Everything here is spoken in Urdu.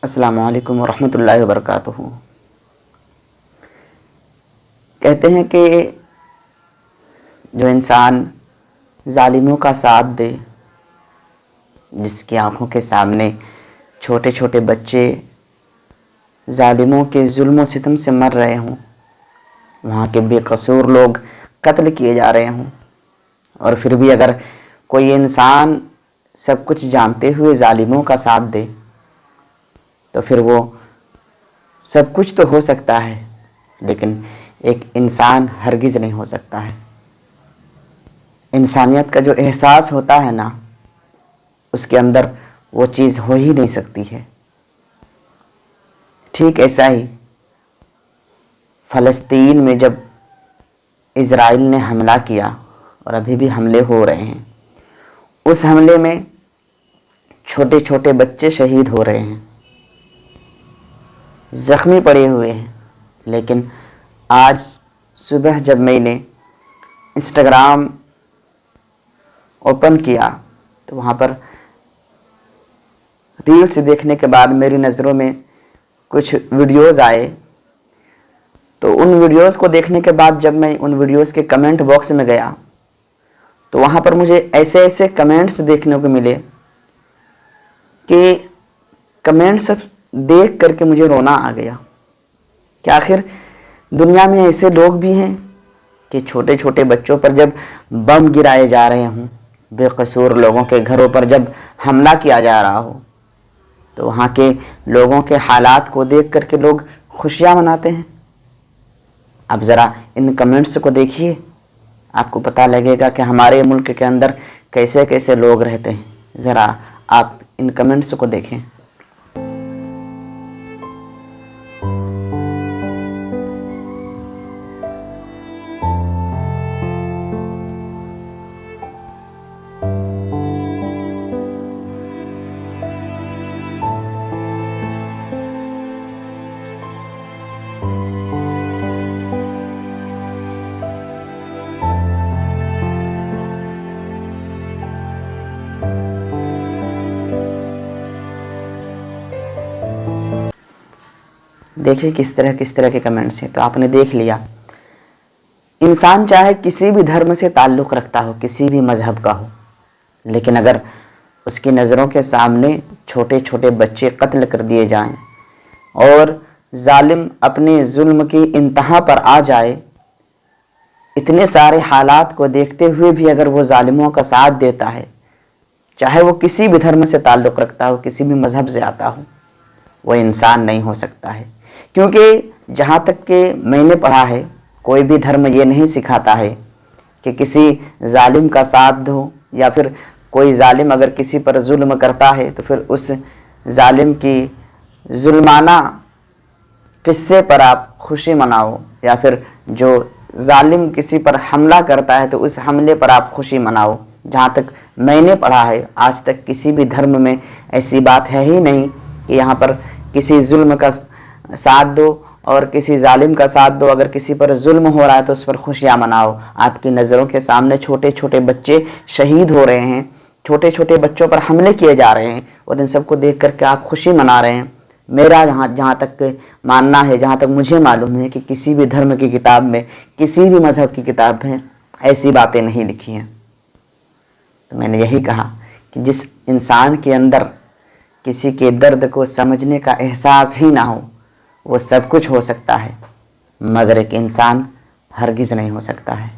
السلام علیکم ورحمۃ اللہ وبرکاتہ۔ کہتے ہیں کہ جو انسان ظالموں کا ساتھ دے، جس کی آنکھوں کے سامنے چھوٹے چھوٹے بچے ظالموں کے ظلم و ستم سے مر رہے ہوں، وہاں کے بے قصور لوگ قتل کیے جا رہے ہوں، اور پھر بھی اگر کوئی انسان سب کچھ جانتے ہوئے ظالموں کا ساتھ دے تو پھر وہ سب کچھ تو ہو سکتا ہے، لیکن ایک انسان ہرگز نہیں ہو سکتا ہے۔ انسانیت کا جو احساس ہوتا ہے نا، اس کے اندر وہ چیز ہو ہی نہیں سکتی ہے۔ ٹھیک ایسا ہی فلسطین میں جب اسرائیل نے حملہ کیا، اور ابھی بھی حملے ہو رہے ہیں، اس حملے میں چھوٹے چھوٹے بچے شہید ہو رہے ہیں، زخمی پڑے ہوئے ہیں۔ لیکن آج صبح جب میں نے انسٹاگرام اوپن کیا تو وہاں پر ریلز دیکھنے کے بعد میری نظروں میں کچھ ویڈیوز آئے، تو ان ویڈیوز کو دیکھنے کے بعد جب میں ان ویڈیوز کے کمنٹ باکس میں گیا تو وہاں پر مجھے ایسے ایسے کمنٹس دیکھنے کو ملے کہ کمنٹس دیکھ کر کے مجھے رونا آ گیا کہ آخر دنیا میں ایسے لوگ بھی ہیں کہ چھوٹے چھوٹے بچوں پر جب بم گرائے جا رہے ہوں، بے قصور لوگوں کے گھروں پر جب حملہ کیا جا رہا ہو، تو وہاں کے لوگوں کے حالات کو دیکھ کر کے لوگ خوشیاں مناتے ہیں۔ اب ذرا ان کمنٹس کو دیکھیے، آپ کو پتہ لگے گا کہ ہمارے ملک کے اندر کیسے کیسے لوگ رہتے ہیں۔ ذرا آپ ان کمنٹس کو دیکھیں۔ دیکھیں کس طرح کے کمنٹس ہیں، تو آپ نے دیکھ لیا۔ انسان چاہے کسی بھی دھرم سے تعلق رکھتا ہو، کسی بھی مذہب کا ہو، لیکن اگر اس کی نظروں کے سامنے چھوٹے چھوٹے بچے قتل کر دیے جائیں اور ظالم اپنے ظلم کی انتہا پر آ جائے، اتنے سارے حالات کو دیکھتے ہوئے بھی اگر وہ ظالموں کا ساتھ دیتا ہے، چاہے وہ کسی بھی دھرم سے تعلق رکھتا ہو، کسی بھی مذہب سے آتا ہو، وہ انسان نہیں ہو سکتا ہے۔ کیونکہ جہاں تک کہ میں نے پڑھا ہے، کوئی بھی دھرم یہ نہیں سکھاتا ہے کہ کسی ظالم کا ساتھ دو، یا پھر کوئی ظالم اگر کسی پر ظلم کرتا ہے تو پھر اس ظالم کی ظلمانہ قصے پر آپ خوشی مناؤ، یا پھر جو ظالم کسی پر حملہ کرتا ہے تو اس حملے پر آپ خوشی مناؤ۔ جہاں تک میں نے پڑھا ہے، آج تک کسی بھی دھرم میں ایسی بات ہے ہی نہیں کہ یہاں پر کسی ظلم کا ساتھ دو اور کسی ظالم کا ساتھ دو۔ اگر کسی پر ظلم ہو رہا ہے تو اس پر خوشیاں مناؤ۔ آپ کی نظروں کے سامنے چھوٹے چھوٹے بچے شہید ہو رہے ہیں، چھوٹے چھوٹے بچوں پر حملے کیے جا رہے ہیں، اور ان سب کو دیکھ کر کے آپ خوشی منا رہے ہیں۔ میرا جہاں تک ماننا ہے، جہاں تک مجھے معلوم ہے کہ کسی بھی دھرم کی کتاب میں، کسی بھی مذہب کی کتاب میں ایسی باتیں نہیں لکھی ہیں۔ تو میں نے یہی کہا کہ جس انسان کے اندر کسی کے درد کو سمجھنے کا احساس ہی نہ ہو، وہ سب کچھ ہو سکتا ہے، مگر ایک انسان ہرگز نہیں ہو سکتا ہے۔